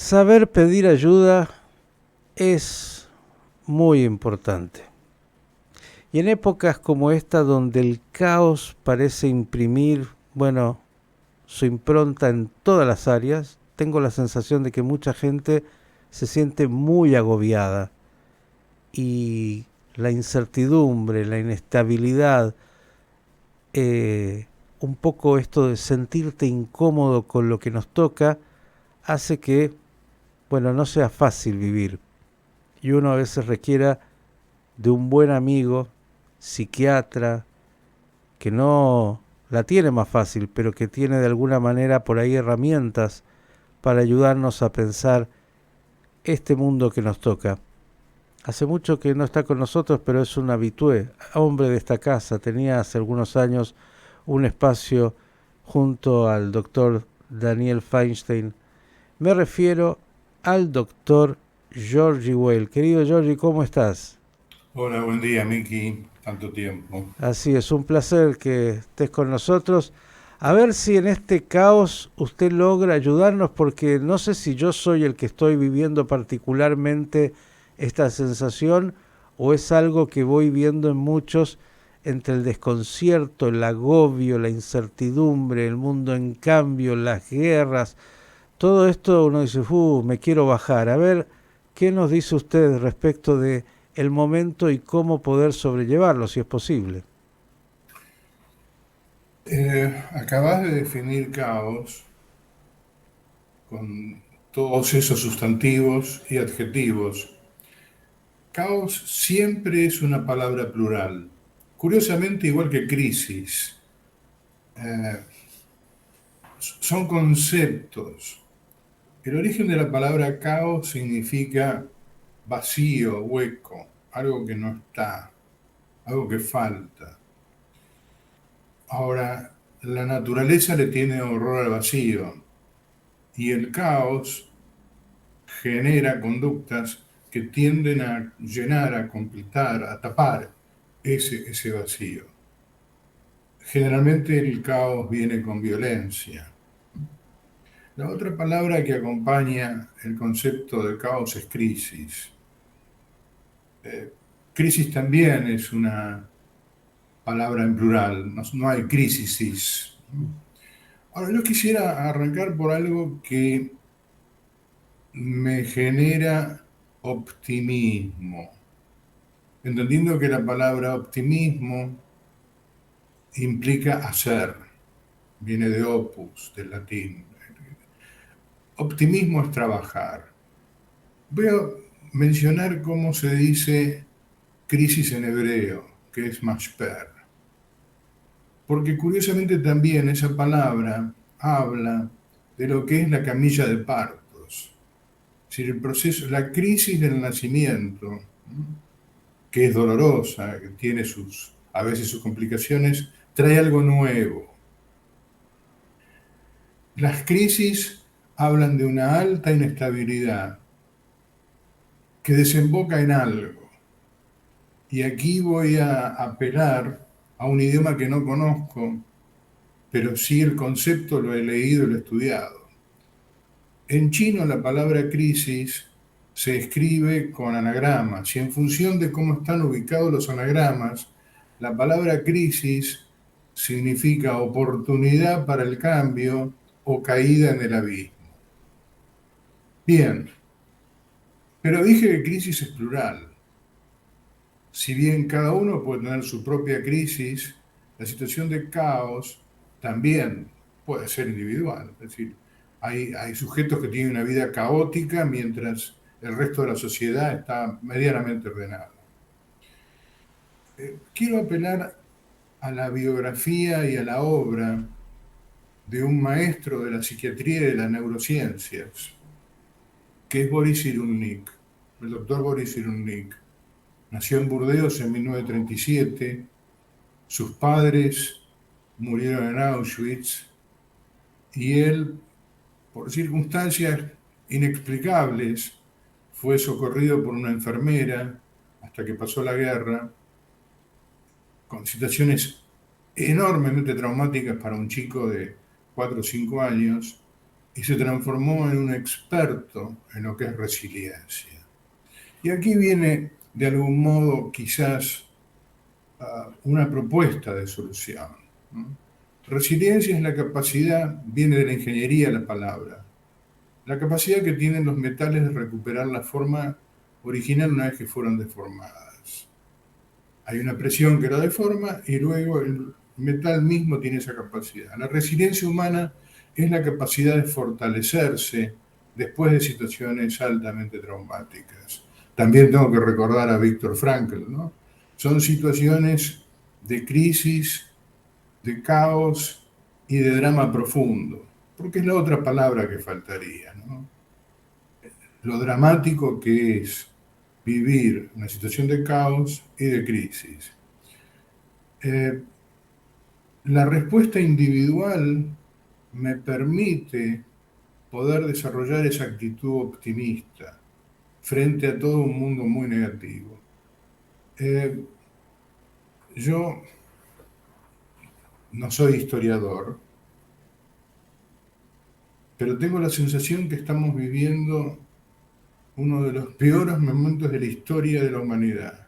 Saber pedir ayuda es muy importante. Y en épocas como esta donde el caos parece imprimir, su impronta en todas las áreas, tengo la sensación de que mucha gente se siente muy agobiada y la incertidumbre, la inestabilidad, un poco esto de sentirte incómodo con lo que nos toca, hace que, no sea fácil vivir. Y uno a veces requiera de un buen amigo, psiquiatra, que no la tiene más fácil, pero que tiene de alguna manera por ahí herramientas para ayudarnos a pensar este mundo que nos toca. Hace mucho que no está con nosotros, pero es un habitué, hombre de esta casa. Tenía hace algunos años un espacio junto al doctor Daniel Feinstein. Me refiero al doctor Georgie Well. Querido Georgie, ¿cómo estás? Hola, buen día, Miki. Tanto tiempo. Así es, un placer que estés con nosotros. A ver si en este caos usted logra ayudarnos, porque no sé si yo soy el que estoy viviendo particularmente esta sensación o es algo que voy viendo en muchos entre el desconcierto, el agobio, la incertidumbre, el mundo en cambio, las guerras. Todo esto uno dice, me quiero bajar. A ver, ¿qué nos dice usted respecto de el momento y cómo poder sobrellevarlo, si es posible? Acabas de definir caos con todos esos sustantivos y adjetivos. Caos siempre es una palabra plural. Curiosamente, igual que crisis, eh, son conceptos. El origen de la palabra caos significa vacío, hueco, algo que no está, algo que falta. Ahora, la naturaleza le tiene horror al vacío y el caos genera conductas que tienden a llenar, a completar, a tapar ese vacío. Generalmente el caos viene con violencia. La otra palabra que acompaña el concepto de caos es crisis. Eh, Crisis también es una palabra en plural, no hay crisis. Ahora, yo quisiera arrancar por algo que me genera optimismo, entendiendo que la palabra optimismo implica hacer, viene de opus, del latín. Optimismo es trabajar. Voy a mencionar cómo se dice crisis en hebreo, que es mashper, porque curiosamente también esa palabra habla de lo que es la camilla de partos, es decir, el proceso, la crisis del nacimiento, que es dolorosa, que tiene a veces sus complicaciones, trae algo nuevo. Las crisis hablan de una alta inestabilidad que desemboca en algo. Y aquí voy a apelar a un idioma que no conozco, pero sí el concepto lo he leído y lo he estudiado. En chino la palabra crisis se escribe con anagramas y en función de cómo están ubicados los anagramas, la palabra crisis significa oportunidad para el cambio o caída en el abismo. Bien, pero dije que crisis es plural. Si bien cada uno puede tener su propia crisis, la situación de caos también puede ser individual. Es decir, hay sujetos que tienen una vida caótica mientras el resto de la sociedad está medianamente ordenada. Quiero apelar a la biografía y a la obra de un maestro de la psiquiatría y de las neurociencias, que es Boris Cyrulnik, el doctor Boris Cyrulnik. Nació en Burdeos en 1937. Sus padres murieron en Auschwitz y él, por circunstancias inexplicables, fue socorrido por una enfermera hasta que pasó la guerra, con situaciones enormemente traumáticas para un chico de 4 o 5 años. y se transformó en un experto en lo que es resiliencia. Y aquí viene, de algún modo, quizás una propuesta de solución, ¿no? Resiliencia es la capacidad, viene de la ingeniería la palabra, la capacidad que tienen los metales de recuperar la forma original una vez que fueron deformadas. Hay una presión que lo deforma y luego el metal mismo tiene esa capacidad. La resiliencia humana es la capacidad de fortalecerse después de situaciones altamente traumáticas. También tengo que recordar a Viktor Frankl, ¿no? Son situaciones de crisis, de caos y de drama profundo, porque es la otra palabra que faltaría, ¿no? Lo dramático que es vivir una situación de caos y de crisis. La respuesta individual me permite poder desarrollar esa actitud optimista frente a todo un mundo muy negativo. Yo no soy historiador, pero tengo la sensación que estamos viviendo uno de los peores momentos de la historia de la humanidad.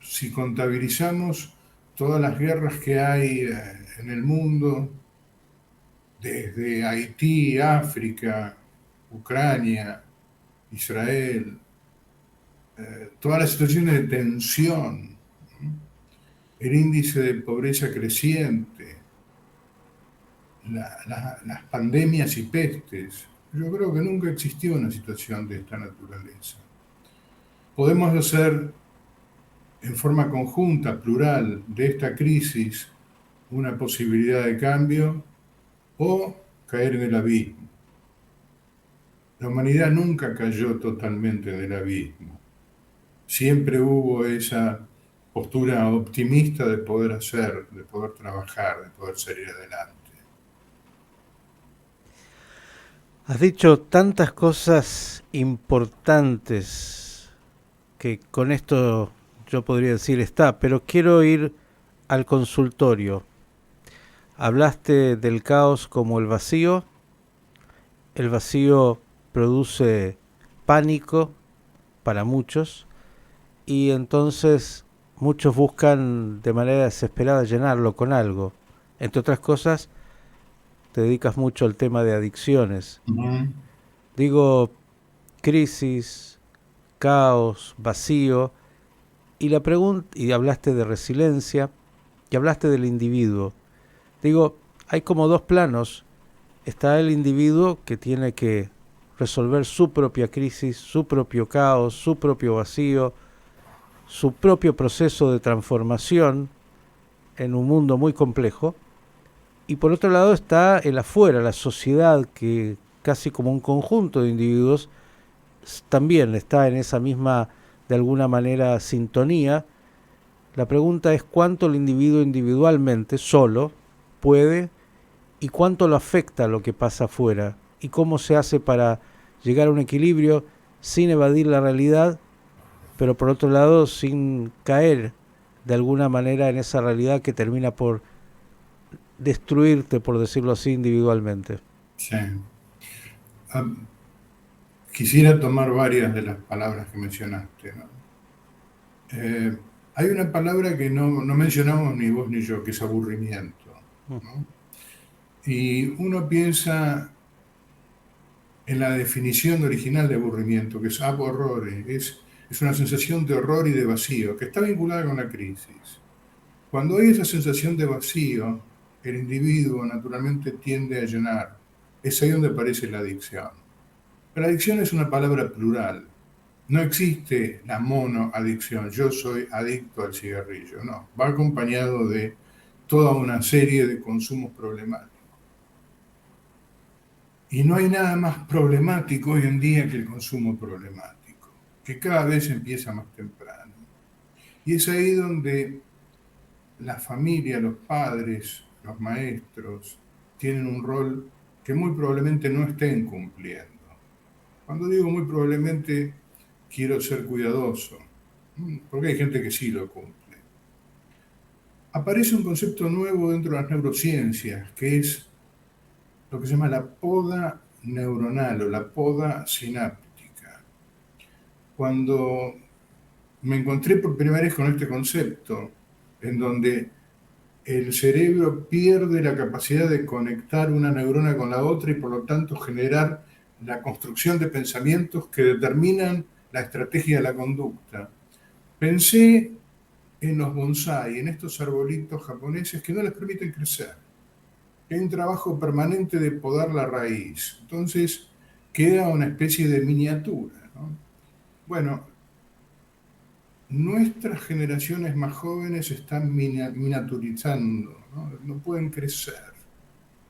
Si contabilizamos todas las guerras que hay en el mundo, desde Haití, África, Ucrania, Israel, todas las situaciones de tensión, el índice de pobreza creciente, las pandemias y pestes. Yo creo que nunca existió una situación de esta naturaleza. Podemos hacer en forma conjunta, plural, de esta crisis una posibilidad de cambio o caer en el abismo. La humanidad nunca cayó totalmente en el abismo. Siempre hubo esa postura optimista de poder hacer, de poder trabajar, de poder salir adelante. Has dicho tantas cosas importantes que con esto yo podría decir está, pero quiero ir al consultorio. Hablaste del caos como el vacío produce pánico para muchos y entonces muchos buscan de manera desesperada llenarlo con algo. Entre otras cosas, te dedicas mucho al tema de adicciones. Uh-huh. Digo, crisis, caos, vacío, y la pregunta, y hablaste de resiliencia, y hablaste del individuo. Digo, hay como dos planos. Está el individuo que tiene que resolver su propia crisis, su propio caos, su propio vacío, su propio proceso de transformación en un mundo muy complejo. Y por otro lado está el afuera, la sociedad, que casi como un conjunto de individuos también está en esa misma, de alguna manera, sintonía. La pregunta es cuánto el individuo individualmente, solo, puede y cuánto lo afecta lo que pasa afuera y cómo se hace para llegar a un equilibrio sin evadir la realidad, pero por otro lado sin caer de alguna manera en esa realidad que termina por destruirte, por decirlo así, individualmente. Sí. Quisiera tomar varias de las palabras que mencionaste, ¿no? Hay una palabra que no mencionamos ni vos ni yo, que es aburrimiento, ¿no? Y uno piensa en la definición original de aburrimiento, que es ab horrore, es una sensación de horror y de vacío, que está vinculada con la crisis. Cuando hay esa sensación de vacío, el individuo naturalmente tiende a llenar. Es ahí donde aparece la adicción. La adicción es una palabra plural. No existe la monoadicción. Yo soy adicto al cigarrillo. No, va acompañado de toda una serie de consumos problemáticos. Y no hay nada más problemático hoy en día que el consumo problemático, que cada vez empieza más temprano. Y es ahí donde la familia, los padres, los maestros, tienen un rol que muy probablemente no estén cumpliendo. Cuando digo muy probablemente, quiero ser cuidadoso, porque hay gente que sí lo cumple. Aparece un concepto nuevo dentro de las neurociencias, que es lo que se llama la poda neuronal o la poda sináptica. Cuando me encontré por primera vez con este concepto, en donde el cerebro pierde la capacidad de conectar una neurona con la otra y por lo tanto generar la construcción de pensamientos que determinan la estrategia de la conducta. Pensé en los bonsái, en estos arbolitos japoneses que no les permiten crecer. Hay un trabajo permanente de podar la raíz. Entonces queda una especie de miniatura, ¿no? Bueno, nuestras generaciones más jóvenes se están miniaturizando, ¿no? No pueden crecer.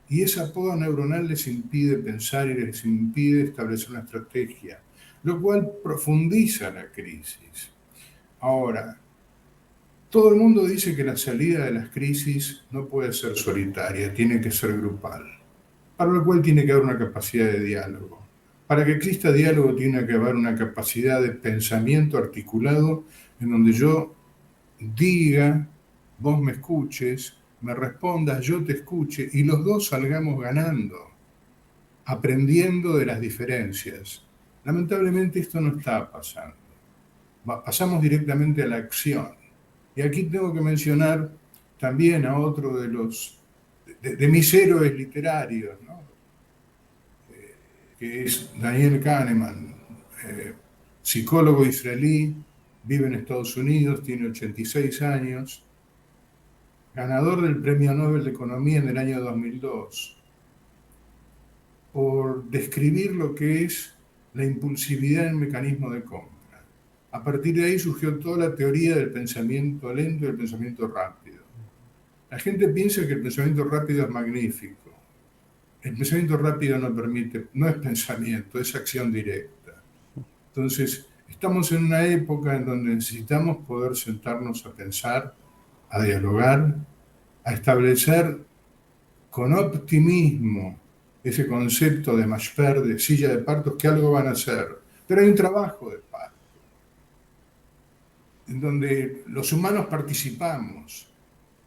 Y esa poda neuronal les impide pensar y les impide establecer una estrategia, lo cual profundiza la crisis. Ahora, todo el mundo dice que la salida de las crisis no puede ser solitaria, tiene que ser grupal, para lo cual tiene que haber una capacidad de diálogo. Para que exista diálogo tiene que haber una capacidad de pensamiento articulado en donde yo diga, vos me escuches, me respondas, yo te escuche y los dos salgamos ganando, aprendiendo de las diferencias. Lamentablemente esto no está pasando. Pasamos directamente a la acción. Y aquí tengo que mencionar también a otro de mis héroes literarios, ¿no? Que es Daniel Kahneman, psicólogo israelí, vive en Estados Unidos, tiene 86 años, ganador del Premio Nobel de Economía en el año 2002, por describir lo que es la impulsividad en el mecanismo de compra. A partir de ahí surgió toda la teoría del pensamiento lento y del pensamiento rápido. La gente piensa que el pensamiento rápido es magnífico. El pensamiento rápido no es pensamiento, es acción directa. Entonces, estamos en una época en donde necesitamos poder sentarnos a pensar, a dialogar, a establecer con optimismo ese concepto de mashper, de silla de partos, que algo van a hacer. Pero hay un trabajo de parto, en donde los humanos participamos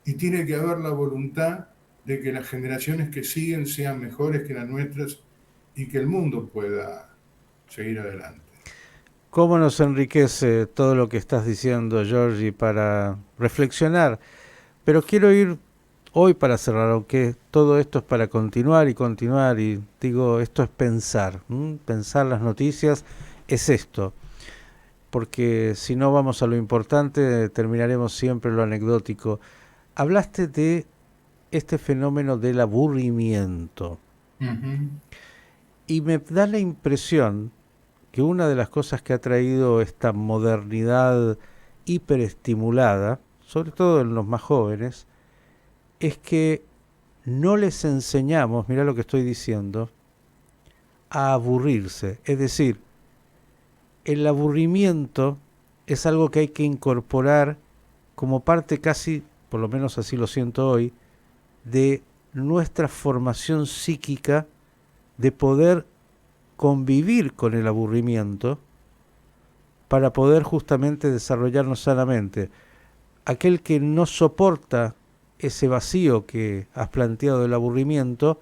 y tiene que haber la voluntad de que las generaciones que siguen sean mejores que las nuestras y que el mundo pueda seguir adelante. ¿Cómo nos enriquece todo lo que estás diciendo, Georgie, para reflexionar? Pero quiero ir hoy para cerrar, aunque todo esto es para continuar, y digo, esto es pensar, ¿m? Pensar las noticias es esto, porque si no vamos a lo importante, terminaremos siempre en lo anecdótico. Hablaste de este fenómeno del aburrimiento, Uh-huh. y me da la impresión que una de las cosas que ha traído esta modernidad hiperestimulada, sobre todo en los más jóvenes, es que no les enseñamos, mira lo que estoy diciendo, a aburrirse. Es decir, el aburrimiento es algo que hay que incorporar como parte casi, por lo menos así lo siento hoy, de nuestra formación psíquica, de poder convivir con el aburrimiento para poder justamente desarrollarnos sanamente. Aquel que no soporta ese vacío que has planteado del aburrimiento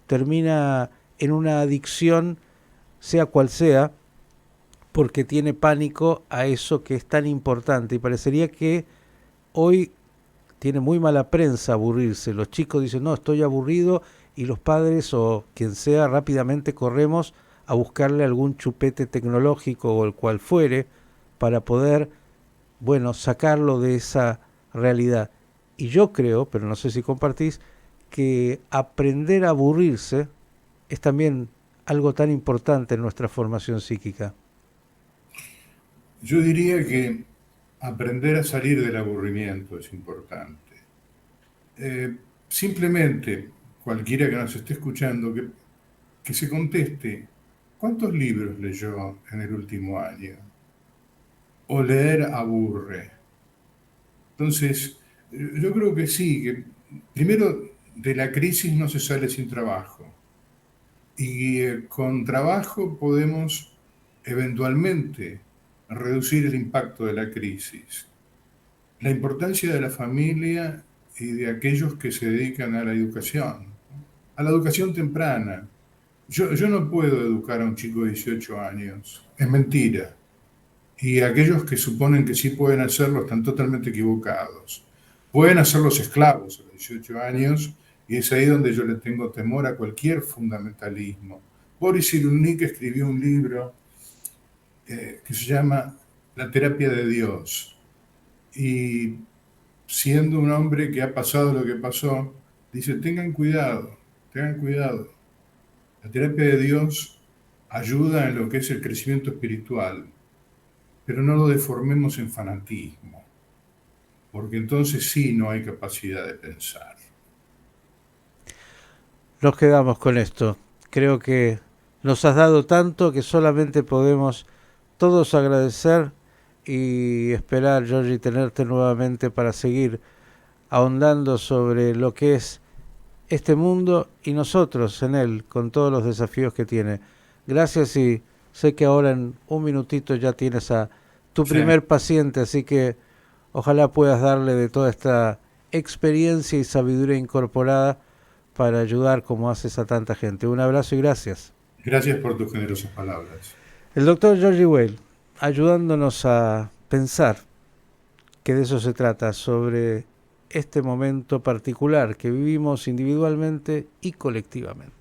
termina en una adicción, sea cual sea, porque tiene pánico a eso que es tan importante. Y parecería que hoy tiene muy mala prensa aburrirse. Los chicos dicen, no, estoy aburrido, y los padres o quien sea rápidamente corremos a buscarle algún chupete tecnológico o el cual fuere para poder, bueno, sacarlo de esa realidad. Y yo creo, pero no sé si compartís, que aprender a aburrirse es también algo tan importante en nuestra formación psíquica. Yo diría que aprender a salir del aburrimiento es importante. Simplemente, cualquiera que nos esté escuchando, que se conteste, ¿cuántos libros leyó en el último año? ¿O leer aburre? Entonces, yo creo que sí, que primero de la crisis no se sale sin trabajo. Y con trabajo podemos eventualmente reducir el impacto de la crisis. La importancia de la familia y de aquellos que se dedican a la educación, a la educación temprana. Yo no puedo educar a un chico de 18 años, es mentira. Y aquellos que suponen que sí pueden hacerlo están totalmente equivocados. Pueden hacerlos esclavos a los 18 años y es ahí donde yo le tengo temor a cualquier fundamentalismo. Boris Cyrulnik escribió un libro que se llama La terapia de Dios. Y siendo un hombre que ha pasado lo que pasó, dice, tengan cuidado, tengan cuidado. La terapia de Dios ayuda en lo que es el crecimiento espiritual, pero no lo deformemos en fanatismo, porque entonces sí no hay capacidad de pensar. Nos quedamos con esto. Creo que nos has dado tanto que solamente podemos todos agradecer y esperar, Giorgi, tenerte nuevamente para seguir ahondando sobre lo que es este mundo y nosotros en él, con todos los desafíos que tiene. Gracias, y sé que ahora en un minutito ya tienes a tu Sí. primer paciente, así que ojalá puedas darle de toda esta experiencia y sabiduría incorporada para ayudar como haces a tanta gente. Un abrazo y gracias. Gracias por tus generosas palabras. El doctor Giorgi Weil, ayudándonos a pensar que de eso se trata, sobre este momento particular que vivimos individualmente y colectivamente.